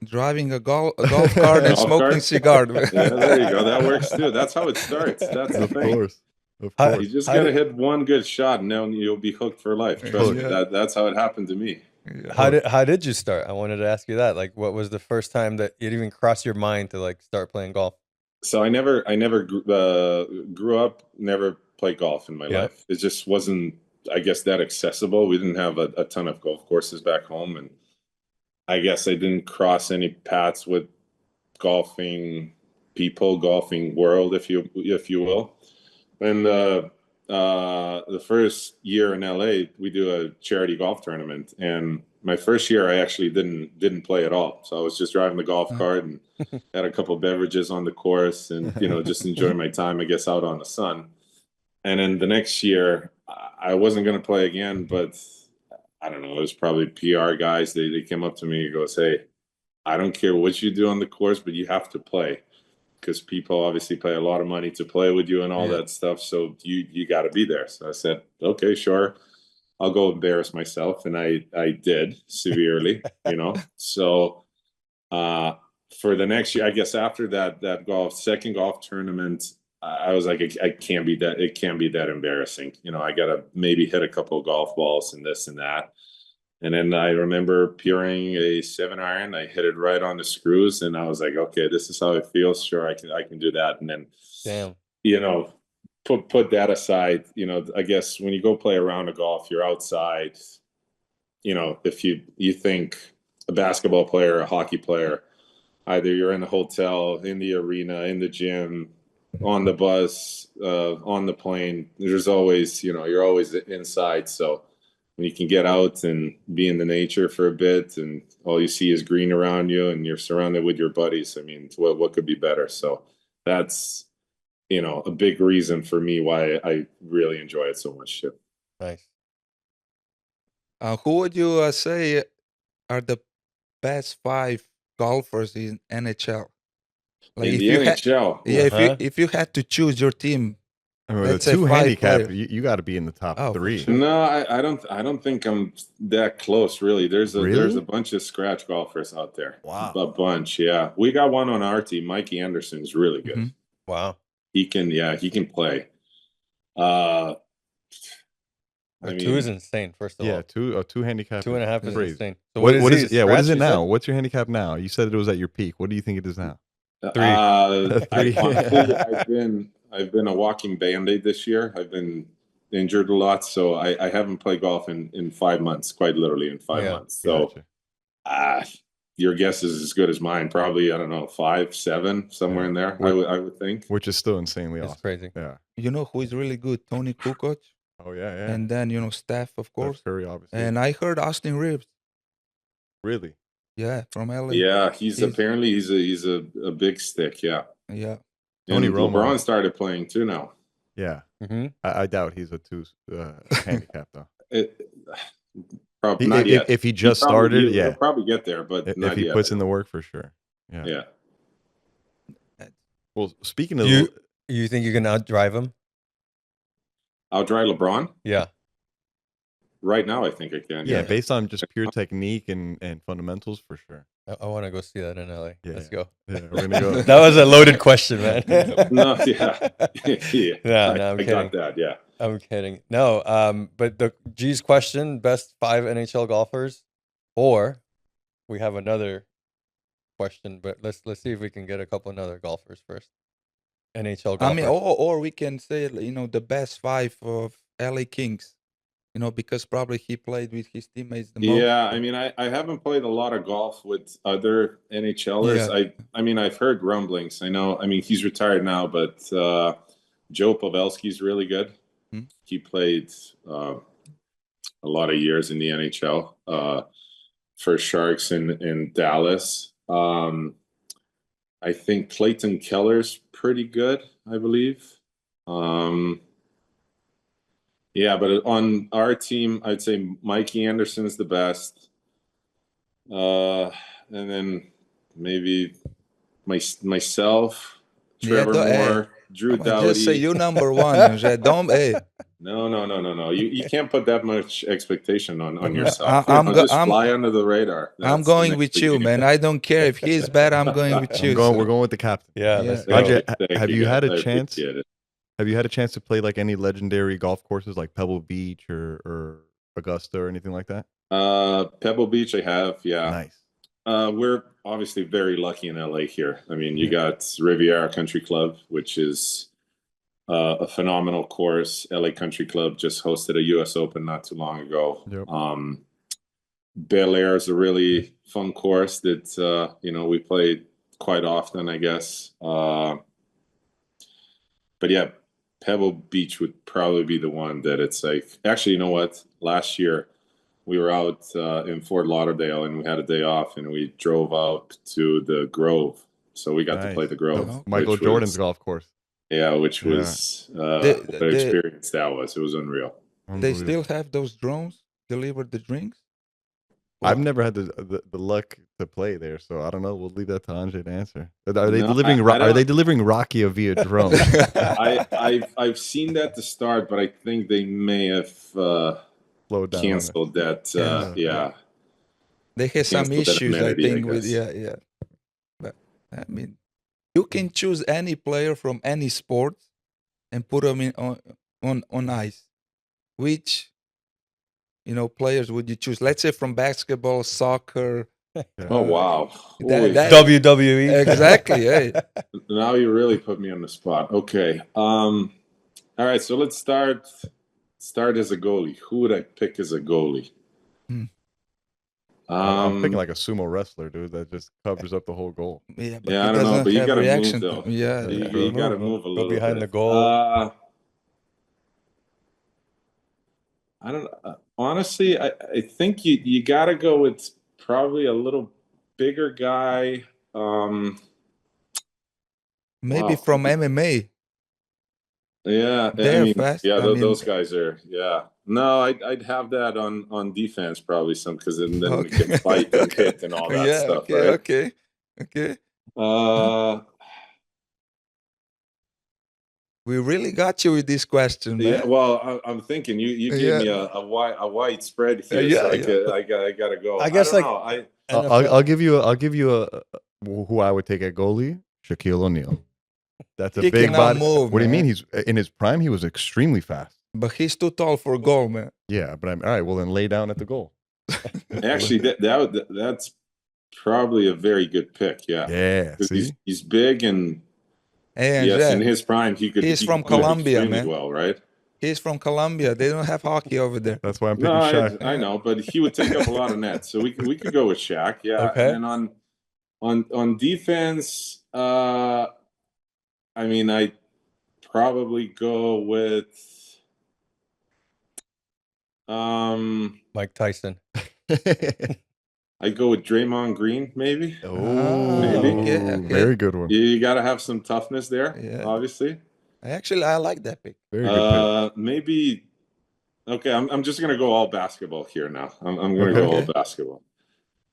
Driving a golf cart and Golf smoking cart? cigar. Yeah, there you go. That works too. That's how it starts. That's the Of thing. course. Of How- course. You just How gotta did- hit one good shot, and then you'll be hooked for life. Trust me. Yeah. That's how it happened to me. Yeah. How did you start? I wanted to ask you that. Like, what was the first time that it even crossed your mind to like start playing golf? So I never grew up, never played golf in my Yeah. life. It just wasn't, I guess, that accessible. We didn't have a ton of golf courses back home, and I guess I didn't cross any paths with golfing people, golfing world, if you will. And the first year in LA, we do a charity golf tournament, and my first year I actually didn't play at all. So I was just driving the golf cart and had a couple of beverages on the course, and just enjoying my time, I guess, out on the sun. And then the next year, I wasn't going to play again, but I don't know. It was probably PR guys. They came up to me and goes, "Hey, I don't care what you do on the course, but you have to play, because people obviously pay a lot of money to play with you and all Yeah. that stuff. So you got to be there." So I said, "Okay, sure. I'll go embarrass myself," and I did severely, So for the next year, I guess after that second golf tournament, I was like, it can't be that embarrassing. I gotta maybe hit a couple of golf balls and this and that. And then I remember puring a 7-iron. I hit it right on the screws, and I was like, okay, this is how it feels. Sure, I can do that. And then, Damn. put that aside. I guess when you go play a round of golf, you're outside. If you think a basketball player, a hockey player, either you're in a hotel, in the arena, in the gym, on the bus, on the plane. There's always, you're always inside. So when you can get out and be in the nature for a bit, and all you see is green around you, and you're surrounded with your buddies, I mean, what could be better? So that's, a big reason for me why I really enjoy it so much too. Nice. Who would you say are the best 5 golfers in NHL? Like In if the you had, NHL, yeah, Uh-huh. if you had to choose your team, I mean, with a Let's say 2 5 handicap, players. you got to be in the top Oh, for 3. sure. No, I don't think I'm that close. Really, there's a Really? bunch of scratch golfers out there. Wow. A bunch. Yeah, we got one on our team. Mikey Anderson's really good. Mhm. Wow. He can play. I A 2 mean, is insane, first of Yeah, all. a 2 handicap. 2.5 is crazy. insane. So What is is he? it? Yeah, what is it Scratch, you said? now? What's your handicap now? You said it was at your peak. What do you think it is now? 3. I 3. honestly, I've been a walking Band-Aid this year. I've been injured a lot, so I haven't played golf in 5 months, quite literally in 5 Yeah. months. So Gotcha. your guess is as good as mine. Probably, I don't know, 5, 7, somewhere in there. I would think. Which is still insanely It's awesome. crazy. Yeah. You know who is really good? Tony Kukoc. Oh yeah, yeah. And then, Steph, of Steph course. Curry, obviously. And I heard Austin Reeves. Really? Yeah, from LA. Yeah, he's apparently he's a big stick. Yeah. Yeah. Tony And Romo. LeBron started playing too now. Yeah. Mm-hmm. I doubt he's a 2 handicap though. Probably not yet. If he just started, he'll probably get there, but not if he yet. puts in the work, for sure. Yeah. Yeah. Well, speaking of, You think you can outdrive him? I'll try LeBron. Yeah. Right now, I think I can. yeah, based on just pure technique and fundamentals, for sure. I want to go see that in LA. Yeah, Let's go. Yeah, we're gonna go. That was a loaded question, man. No, yeah. Yeah, no, I'm I kidding. got that. Yeah. I'm kidding. No, but the G's question: best 5 NHL golfers, or we have another question, but let's see if we can get a couple another golfers first. NHL golfers. I mean, or we can say, the best 5 of LA Kings. Because probably he played with his teammates the most. Yeah, I mean, I haven't played a lot of golf with other NHLers. Yeah. I mean, I've heard rumblings. I know. I mean, he's retired now, but Joe Pavelski's really good. Hmm. He played a lot of years in the NHL for Sharks in Dallas. I think Clayton Keller's pretty good, I believe. Yeah, but on our team, I'd say Mikey Anderson's the best. And then maybe myself, Trevor Moore, Drew Doughty. Just say you number 1. Anže. Don't, hey. No. You can't put that much expectation on Yeah, yourself. Just fly under the radar. I'm going with you, man. I don't care if he's bad. I'm going with you. We're going with the captain. Yeah. Yeah. Let's go. Anže, have you had a I chance? appreciate it. Have you had a chance to play like any legendary golf courses like Pebble Beach or Augusta or anything like that? Pebble Beach, I have. Yeah. Nice. We're obviously very lucky in LA here. I mean, you got Riviera Country Club, which is a phenomenal course. LA Country Club just hosted a US Open not too long ago. Yep. Bel Air is a really fun course that, we play quite often, I guess. But yeah, Pebble Beach would probably be the one that it's like, actually, you know what? Last year we were out in Fort Lauderdale and we had a day off and we drove out to the Grove. So we got to play the Grove. Michael Jordan's golf course. Yeah, which was what an experience that was. It was unreal. They still have those drones deliver the drinks? I've never had the luck to play there, so I don't know. We'll leave that to Anže to answer. Are they delivering? Are they delivering Rakia via drone? I've seen that to start, but I think they may have slowed down. Canceled that. Yeah. They have some Canceled that issues, I amenity, I think, with guess. yeah. But I mean, you can choose any player from any sport and put them on ice. Which players would you choose? Let's say from basketball, soccer. Oh wow. WWE. Exactly. Hey. Now you really put me on the spot. Okay. All right. So let's start as a goalie. Who would I pick as a goalie? I'm thinking like a sumo wrestler, dude, that just covers up the whole goal. Yeah, but I don't know, but you gotta reaction. move though. Yeah, You gotta move a little Go behind bit. the goal. I don't honestly, I think you gotta go with probably a little bigger guy. Maybe from MMA. Yeah, They're fast. those guys are. Yeah, no, I'd have that on defense probably because then we can fight and hit and all that stuff. Okay. Right? We really got you with this question, man. Yeah, well, I'm thinking you gave me a wide spread here, Yeah, so yeah. I gotta go. I guess, don't like, know. I'll give you a who I would take at goalie, Shaquille O'Neal. That's a He big cannot body. move, What do you mean? man. He's in his prime. He was extremely fast. But he's too tall for goal, man. Yeah, but I'm all right. Well, then lay down at the goal. Actually, that's probably a very good pick. Yeah, Yeah. 'Cause See, he's big and Hey, yes, in Anže, his prime he could. he's he from could do it Colombia, extremely man. well, right? He's from Colombia. They don't have hockey over there. that's why I'm picking No, Shaq. I know, but he would take up a lot of nets, so we could go with Shaq. Yeah, Okay. and then on defense, I mean, I probably go with Mike Tyson. I go with Draymond Green, maybe. Oh, Maybe. Okay. very good one. You got to have some toughness there, Yeah. obviously. Actually, I like that pick. Very good pick. Maybe. Okay, I'm just gonna go all basketball here now. I'm gonna go all Okay. basketball.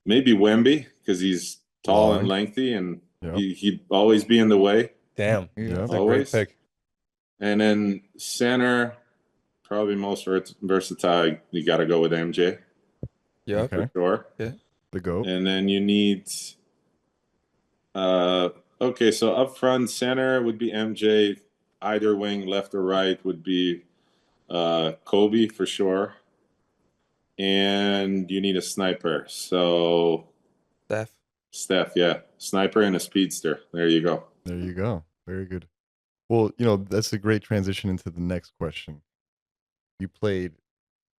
Maybe Wemby because he's tall and Long. lengthy, and Yep. he'd always be in the way. Damn. Yeah. That's a Always. great pick. And then center, probably most versatile. You got to go with MJ Yeah. Okay. for sure. The goat. And then you need. Okay, so up front, center would be MJ. Either wing, left or right, would be Kobe for sure. And you need a sniper. So Steph, yeah. Sniper and a speedster. There you go. There you go. Very good. Well, that's a great transition into the next question. You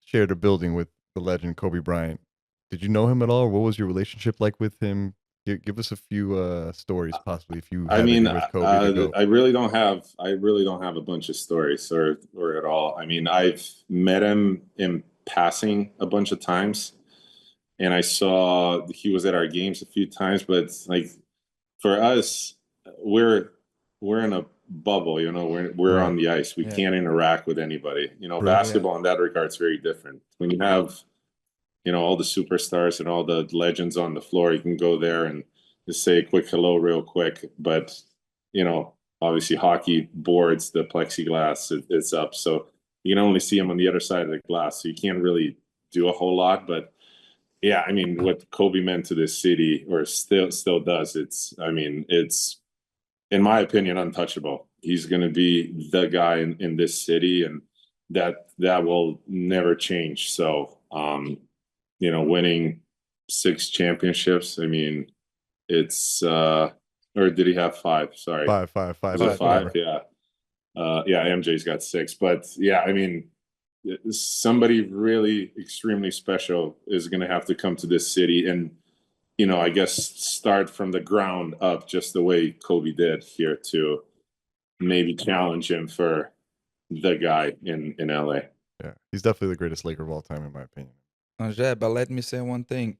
shared a building with the legend Kobe Bryant. Did you know him at all? What was your relationship like with him? Give us a few stories, possibly, if you I have mean, any with Kobe. to go. I really don't have a bunch of stories or at all. I mean, I've met him in passing a bunch of times, and I saw he was at our games a few times. But it's like for us, we're in a bubble. We're Right. on the ice. We Yeah. can't interact with anybody. Right. Basketball in that regard is very different. When you have all the superstars and all the legends on the floor, you can go there and just say a quick hello real quick. But, obviously hockey boards, the plexiglass, it's up. So you can only see them on the other side of the glass. So you can't really do a whole lot. But yeah, I mean, what Kobe meant to this city or still does, it's in my opinion, untouchable. He's going to be the guy in this city, and that will never change. So, winning 6 championships. I mean, it's or did he have 5? Sorry, Five. Was it 5? Yeah. MJ's got 6, but yeah, I mean, somebody really extremely special is going to have to come to this city and, I guess start from the ground up, just the way Kobe did here, to maybe challenge him for the guy in LA. Yeah, he's definitely the greatest Laker of all time, in my opinion. Anže, but let me say one thing.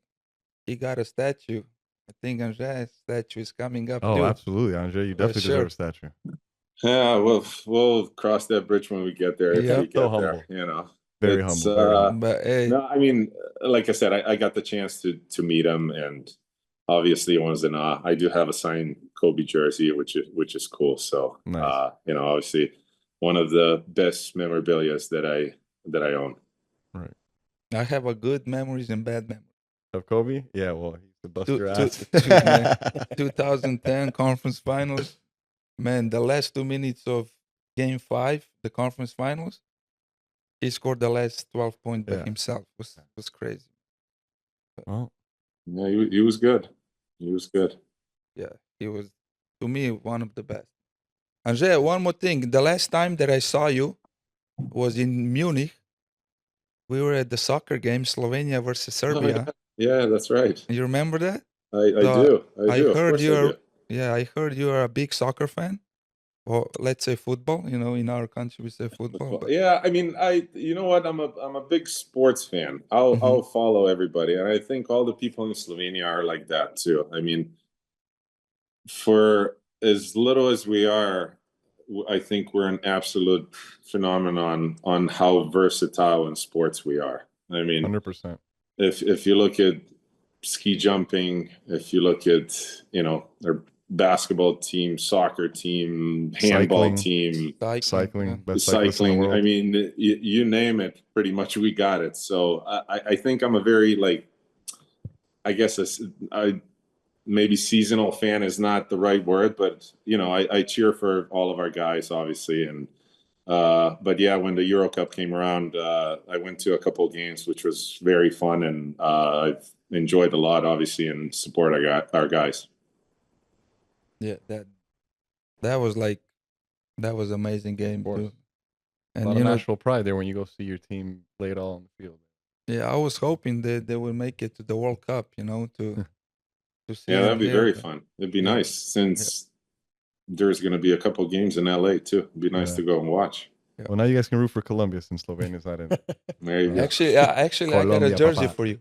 He got a statue. I think Anje's statue is coming up Oh, too. absolutely, Anže. You definitely sure. deserve a statue. Yeah, we'll cross that bridge when we get there. If Yeah. we get So there, humble. Very It's, humble. Very humble. But hey, No, I mean, like I said, I got the chance to meet him, and obviously it was I do have a signed Kobe jersey, which is cool. So, Nice. obviously one of the best memorabilias that I own. Right. I have a good memories and bad memories. Of Kobe? Yeah, well, he's the bust Two- your two- ass. man. 2010 conference finals. Man, the last 2 minutes of game 5, the conference finals, he scored the last 12 points by Yeah. himself. Was crazy. Well, Yeah, he was good. He was good. Yeah, he was, to me, one of the best. Anže, one more thing. The last time that I saw you was in Munich. We were at the soccer game, Slovenia versus Serbia. Yeah, that's right. You remember that? I So, do. I I do. Of heard course I you're- do. Yeah, I heard you are a big soccer fan. Or let's say football. In our country we say football. But Yeah, I mean, you know what? I'm a big sports fan. I'll follow everybody, and I think all the people in Slovenia are like that too. I mean, for as little as we are, I think we're an absolute phenomenon on how versatile in sports we are. I mean, 100%. if you look at ski jumping, if you look at or basketball team, soccer team, handball Cycling. team, Cycling, yeah. best cyclist in the cycling. world. I mean, you name it, pretty much we got it. So I think I'm a very, like, I guess maybe seasonal fan is not the right word, but you know, I cheer for all of our guys, obviously. And but yeah, when the Euro Cup came around, I went to a couple of games, which was very fun, and I've enjoyed a lot, obviously, and support our guys. Yeah, that was like that was amazing game course. too. A And lot you of know, national pride there when you go see your team lay it all on the field. yeah, I was hoping that they would make it to the World Cup. You know, to see Yeah, them that'd be here. very but- fun. It'd be Yeah. nice since there's going to be a couple of games in LA too. It'd be nice Yeah. to go and watch. Well, now you guys can root for Colombia since Slovenia's not in. There you go. Actually, I got a Colombia, jersey papa. for you.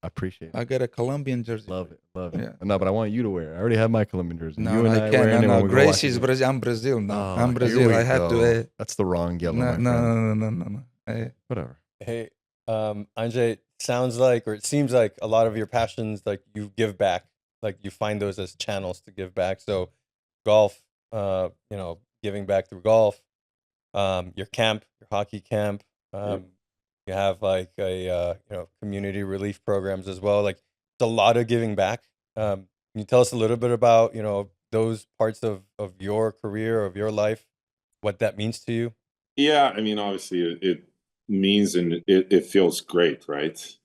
I appreciate it. I got a Colombian jersey. Love for it. Love it. Yeah. No, but I want you to wear it. I already have my Colombian jersey. you. No, you no, and I I can't. wearing No, it when no. we go watch Grace the is game. Brazil. I'm Brazil now. Oh, I'm here Brazil. we I have go. to. That's the wrong yellow, No, my no, friend. no. Hey. Whatever. Hey, Anže, sounds like, or it seems like a lot of your passions, like you give back, like you find those as channels to give back. So golf, you know, giving back through golf, your camp, your hockey camp, you have like a, you know, community relief programs as well. Like it's a lot of giving back. Can you tell us a little bit about, you know, those parts of your career, of your life, what that means to you? Yeah, I mean, obviously, it means and it feels great, right?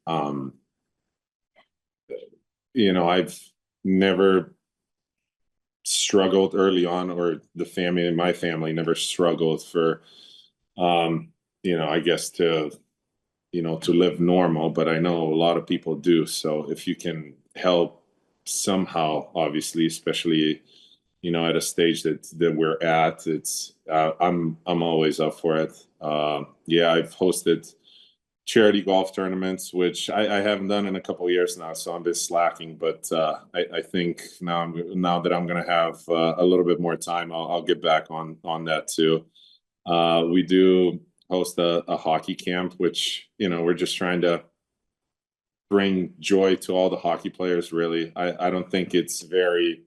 You know, I've never struggled early on, or my family never struggled for, you know, I guess to live normal, but I know a lot of people do. So if you can help somehow, obviously, especially, you know, at a stage that we're at, it's I'm always up for it. Yeah, I've hosted charity golf tournaments, which I haven't done in a couple of years now, so I'm a bit slacking. But I think now that I'm going to have a little bit more time, I'll get back on that too. We do host a hockey camp, which, you know, we're just trying to bring joy to all the hockey players. Really, I don't think it's very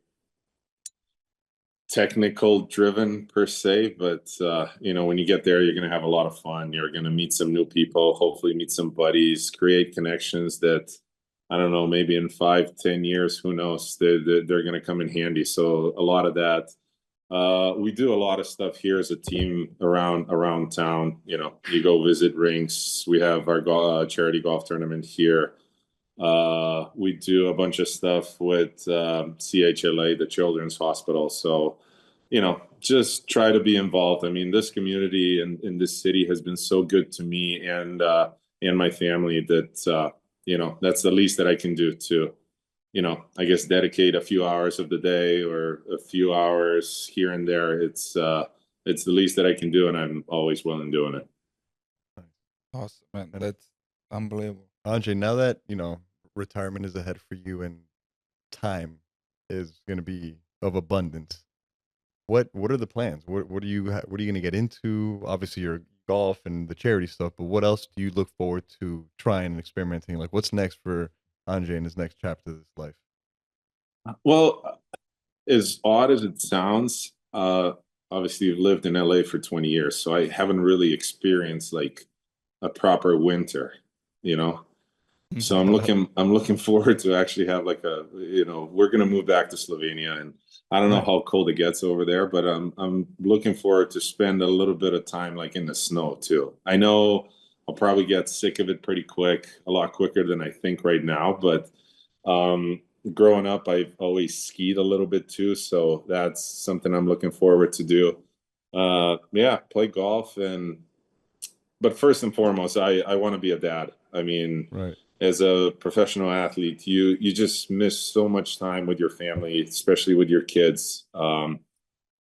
technical driven per se, but you know, when you get there, you're going to have a lot of fun. You're going to meet some new people, hopefully meet some buddies, create connections that, I don't know, maybe in 5-10 years, who knows, they're going to come in handy. So a lot of that. We do a lot of stuff here as a team around town. You know, you go visit rinks. We have our charity golf tournament here. We do a bunch of stuff with CHLA, the Children's Hospital. So, you know, just try to be involved. I mean, this community and in this city has been so good to me and my family that, you know, that's the least that I can do to, you know, I guess dedicate a few hours of the day or a few hours here and there. It's the least that I can do, and I'm always willing doing it. Awesome, man. That's unbelievable. Anže, now that, you know, retirement is ahead for you and time is going to be of abundance, what are the plans? What are you going to get into? Obviously, your golf and the charity stuff, but what else do you look forward to trying and experimenting? Like, what's next for Anže in his next chapter of his life? Well, as odd as it sounds, obviously you've lived in LA for 20 years, so I haven't really experienced like a proper winter, you know. So I'm looking forward to actually have like you know, we're gonna move back to Slovenia, and I don't know how cold it gets over there, but I'm looking forward to spend a little bit of time like in the snow too. I know I'll probably get sick of it pretty quick, a lot quicker than I think right now, but growing up, I've always skied a little bit too, so that's something I'm looking forward to do. Yeah, play golf, but first and foremost, I want to be a dad. I mean, right. As a professional athlete, you just miss so much time with your family, especially with your kids. And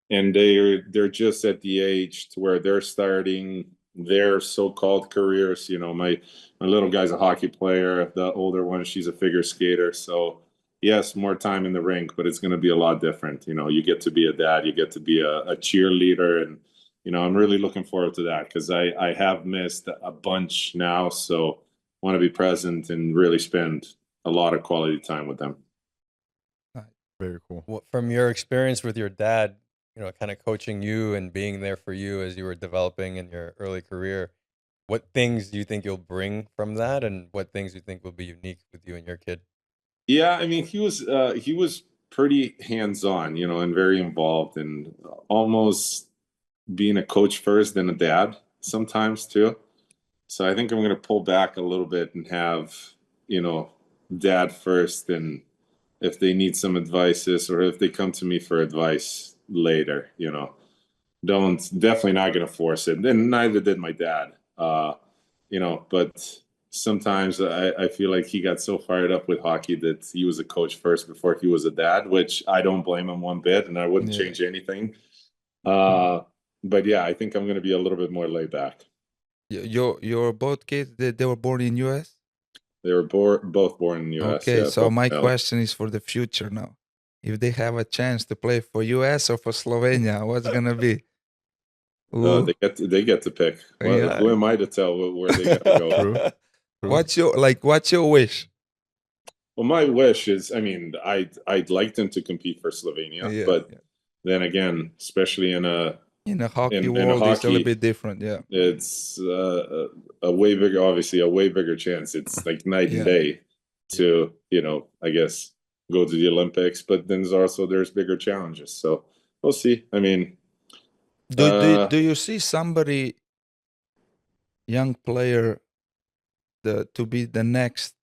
they're just at the age to where they're starting their so-called careers. You know, my little guy's a hockey player. The older one, she's a figure skater. So yes, more time in the rink, but it's going to be a lot different. You know, you get to be a dad, you get to be a cheerleader, and you know, I'm really looking forward to that because I have missed a bunch now. So want to be present and really spend a lot of quality time with them. Very cool. From your experience with your dad, kind of coaching you and being there for you as you were developing in your early career, what things do you think you'll bring from that, and what things do you think will be unique with you and your kid? Yeah, I mean, he was pretty hands-on, and very involved, and almost being a coach first than a dad sometimes too. So I think I'm going to pull back a little bit and have, dad first, and if they need some advices or if they come to me for advice later, definitely not going to force it. And neither did my dad, but sometimes I feel like he got so fired up with hockey that he was a coach first before he was a dad, which I don't blame him one bit, and I wouldn't change anything. But yeah, I think I'm going to be a little bit more laid back. Your both kids, they were born in US? They were both born in the US. Okay, yeah, so my male. question is for the future now. If they have a chance to play for US or for Slovenia, what's gonna be? Ooh. They get to pick. Well, Yeah. who am I to tell where they got to go? True. What's your wish? Well, my wish is, I mean, I'd like them to compete for Slovenia, but then again, especially in a hockey world, it's a little bit different. Yeah, it's a way bigger chance. It's like night and day to, I guess, go to the Olympics, but then there's bigger challenges. So we'll see. I mean, do you see somebody, young player, to be the next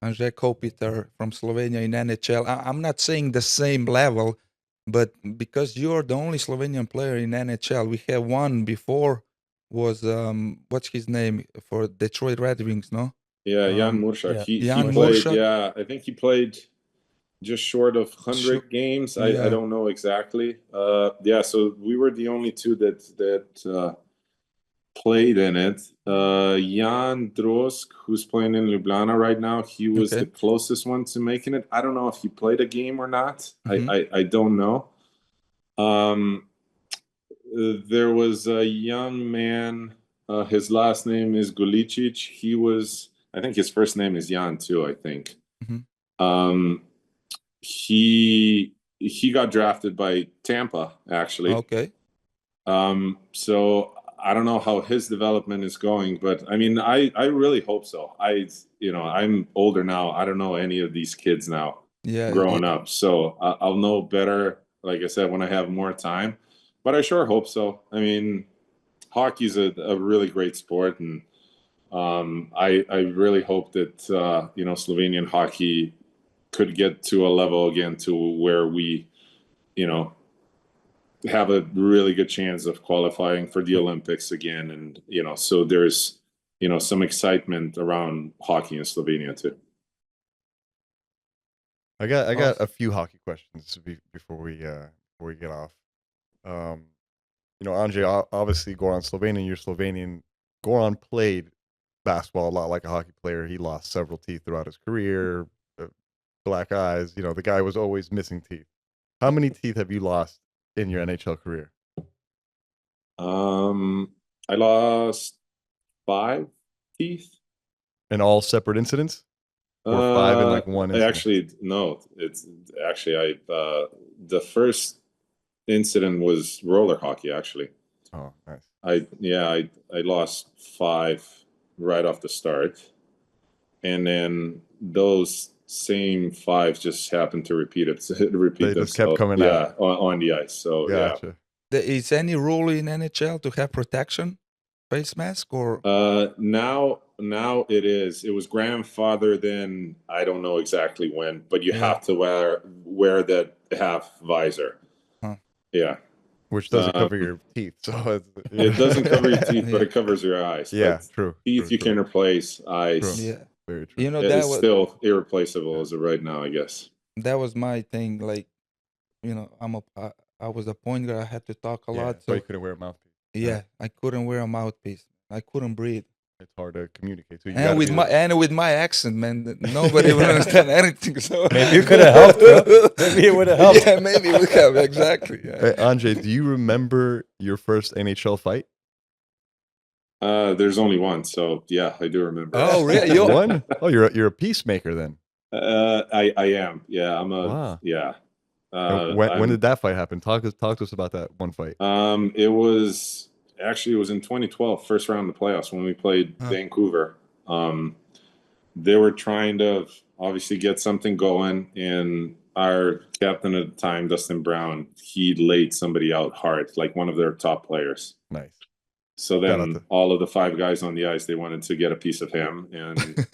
Anže Kopitar from Slovenia in NHL? I'm not saying the same level, but because you're the only Slovenian player in NHL, we have one before, was what's his name for Detroit Red Wings, no? Yeah, Jan Muršak. He Jan played. Muršak? Yeah, I think he played just short of 100 games. I don't know exactly. So we were the only two that played in it. Jan Drosk, who's playing in Ljubljana right now, he was the closest one to making it. I don't know if he played a game or not. I don't know. There was a young man. His last name is Gulicic. I think his first name is Jan too, I think. He got drafted by Tampa, actually. Okay. So I don't know how his development is going, but I mean, I really hope so. I'm older now. I don't know any of these kids now growing up. So I'll know better, like I said, when I have more time, but I sure hope so. I mean, hockey's a really great sport, and I really hope that, Slovenian hockey could get to a level again to where we, have a really good chance of qualifying for the Olympics again. And, so there's, some excitement around hockey in Slovenia too. I got a few hockey questions before we get off. Anže, obviously Goran Slovenian, you're Slovenian. Goran played basketball a lot like a hockey player. He lost several teeth throughout his career, black eyes. The guy was always missing teeth. How many teeth have you lost in your NHL career? I lost 5 teeth. In all separate incidents? Or 5 in like one incident? Actually, no. It's actually the first incident was roller hockey, actually. Oh, nice. I lost 5 right off the start. And then those same 5 just happened to repeat They just kept coming out. On the ice. So gotcha. Is any rule in NHL to have protection, face mask, or? Now it is. It was grandfathered in. I don't know exactly when, but you have to wear that half visor. Huh. Yeah. Which doesn't cover your teeth, so it doesn't cover your teeth, but it covers your eyes. Yeah, but true. Teeth you can replace. Eyes. Yeah. Very true. It's still irreplaceable as of right now, I guess. That was my thing. Like, I was a point guard. I had to talk a lot, so you couldn't wear a mouthpiece. Yeah, I couldn't wear a mouthpiece. I couldn't breathe. It's hard to communicate. So with my accent, man, nobody would understand anything. So maybe you could have helped. Bro. Maybe it would have helped. Yeah, maybe it would have. Exactly. Yeah. Hey, Anže, do you remember your first NHL fight? There's only one, so yeah, I do remember. Oh, really? One? Oh, you're a peacemaker then. I am. Yeah, I'm a. Wow. Yeah, And when did that fight happen? Talk to us about that one fight. It was in 2012, first round of the playoffs when we played Vancouver. They were trying to obviously get something going, and our captain at the time, Dustin Brown, he laid somebody out hard, like one of their top players. Nice. So then all of the 5 guys on the ice, they wanted to get a piece of him, and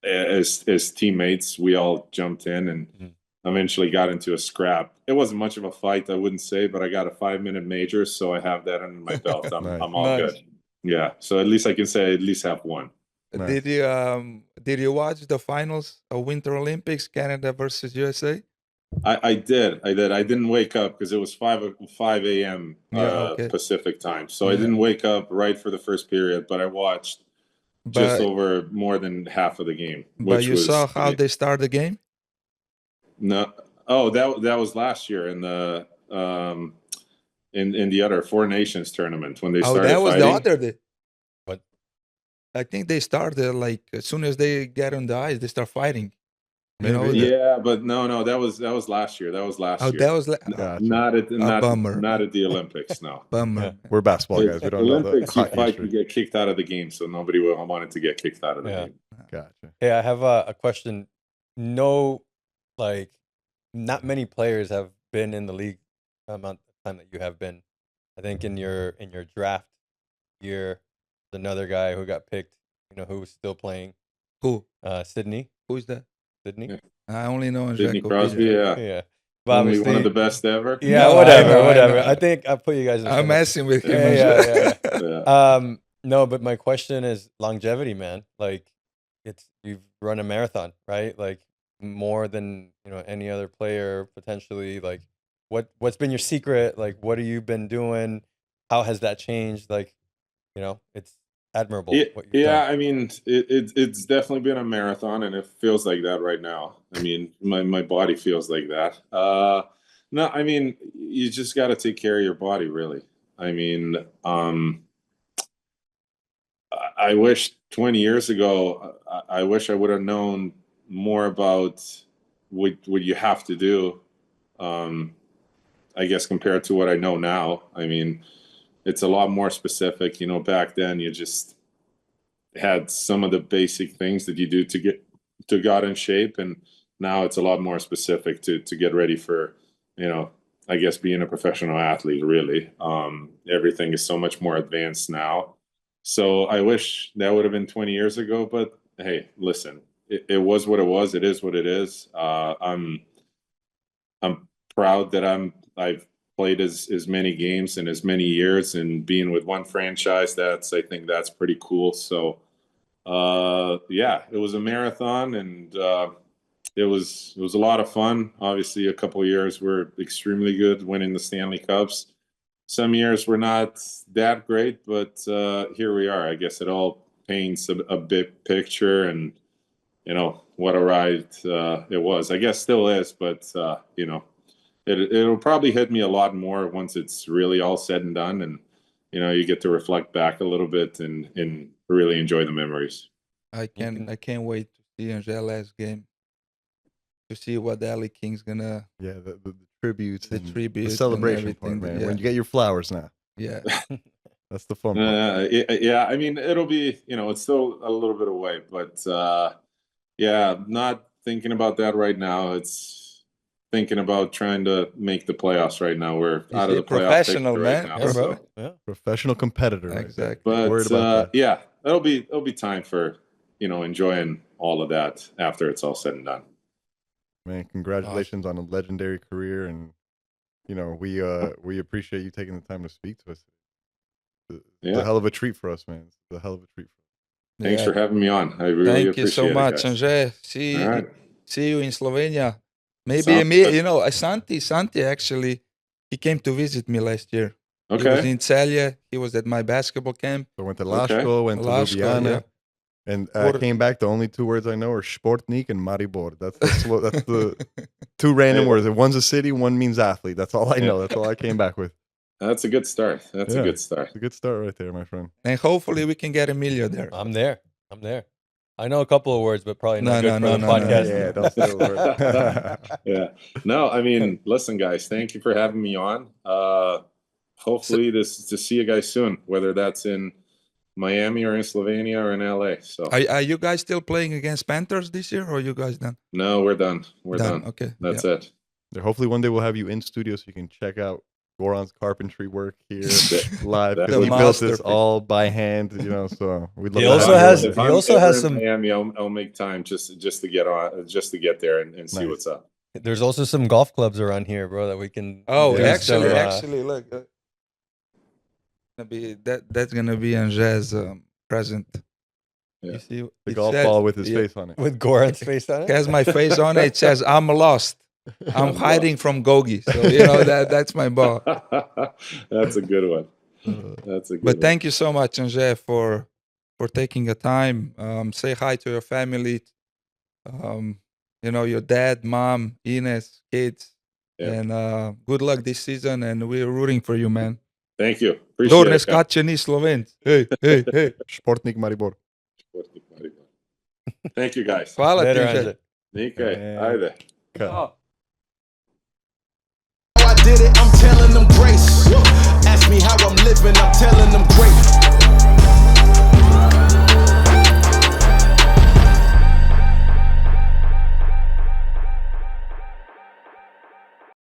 as teammates, we all jumped in and eventually got into a scrap. It wasn't much of a fight, I wouldn't say, but I got a 5-minute major, so I have that under my belt. I'm all good. Yeah, so at least I can say I at least have one. Nice. Did you watch the finals of Winter Olympics, Canada versus USA? I did. I didn't wake up because it was 5 a.m. Pacific time, so I didn't wake up right for the first period. But I watched just over more than half of the game. But you saw how they start the game? No. Oh, that was last year in the in the other Four Nations tournament when they started. Oh, that was fighting. the other day. What? I think they started like as soon as they get on the ice, they start fighting. Yeah, but no, that was last year. That was last year. That was not at the Olympics. No, bummer. Yeah. We're basketball guys. We don't Olympics, know you fight to get kicked out of the game, so nobody wanted to get kicked out of the game. Gotcha. Hey, I have a question. No, like, not many players have been in the league amount of time that you have been. I think in your draft year, there's another guy who got picked. Who's still playing? Who? Sydney. Who's that? Sydney. Yeah. I only know Anže Sidney Crosby. Yeah. But only one of the best ever. Yeah, No, whatever. I know. I think I put you guys in. I'm messing with him. Yeah. No, but my question is longevity, man. Like, you've run a marathon, right? Like, more than any other player potentially. Like, what's been your secret? Like, what have you been doing? How has that changed? Like, it's admirable. What you've done. I mean, it's definitely been a marathon, and it feels like that right now. I mean, my body feels like that. No, I mean, you just got to take care of your body, really. I mean, I wish 20 years ago, I wish I would have known more about what you have to do. I guess compared to what I know now. I mean, it's a lot more specific. Back then you just had some of the basic things that you do to get in shape, and now it's a lot more specific to get ready for, I guess, being a professional athlete, really. Everything is so much more advanced now. So I wish that would have been 20 years ago, but hey, listen, it was what it was. It is what it is. I'm proud that I've played as many games in as many years, and being with one franchise, I think that's pretty cool. So it was a marathon, and it was a lot of fun. Obviously, a couple of years were extremely good, winning the Stanley Cups. Some years were not that great, but here we are. I guess it all paints a big picture, and what a ride it was. I guess still is, but it'll probably hit me a lot more once it's really all said and done, and you get to reflect back a little bit and really enjoy the memories. I can't wait to see Anže last game, to see what the LA Kings gonna. Yeah, the tributes, the celebration part, man. Yeah. When you get your flowers now. Yeah. That's the fun part. Yeah, I mean, it'll be, it's still a little bit away, but not thinking about that right now. It's thinking about trying to make the playoffs right now. We're out of the playoff professional, picture man. right now, bro. so. Professional competitor. Exactly. But it'll be time for enjoying all of that after it's all said and done. Man, congratulations on a legendary career, and we appreciate you taking the time to speak to us. It's a hell of a treat for us, man. It's a hell of a treat. Thanks for having me on. I really appreciate it. Thank you so much, Anže. See you in Slovenia. Maybe Santi actually, he came to visit me last year. Okay. He was in Celje. He was at my basketball camp. So went to Laško, went to Ljubljana. Yeah. And I came back. The only 2 words I know are Športnik and Maribor. That's the 2 random words. One's a city, one means athlete. That's all I know. That's all I came back with. That's a good start. A good start. It's a good start right there, my friend. And hopefully we can get Emilio there. I'm there. I know a couple of words, but probably not No, good no, for the no, no, no. podcast. Yeah, don't say a word. Yeah. No, I mean, listen, guys, thank you for having me on. Hopefully to see you guys soon, whether that's in Miami or in Slovenia or in LA. So Are you guys still playing against Panthers this year, or you guys done? no, we're done. We're done. Okay. That's yeah. it. Hopefully one day we'll have you in studio so you can check out Goran's carpentry work here live. The Because he built this masterpiece. all by hand, you know. So we'd love He to also have you has- on If there. he I'm also ever has in some- Miami, I'll make time just to get on, just to get there and see Nice. what's up. There's also some golf clubs around here, bro, that we can. Oh, do actually, some, actually, look. That's gonna be Ange's present. Yeah. You see, The it golf says- ball with his yeah, face on it. with Goran's face on It it. has my face on it. It says I'm lost. I'm hiding from Gogi. So you know that's my ball. That's a good one. That's a good But one. thank you so much, Anže, for taking the time. Say hi to your family. You know, your dad, mom, Ines, kids. Yeah. And good luck this season. And we're rooting for you, man. Thank you. Appreciate Door ne it. guys. skače ni Slovenc. Hey, hey, hey. Športnik Maribor. Thank you, guys. Hvala ti, Later, Anže. Anže. Nike, ajde. Cut. Oh. I did it, I'm telling them grace. Ask me how I'm living, I'm telling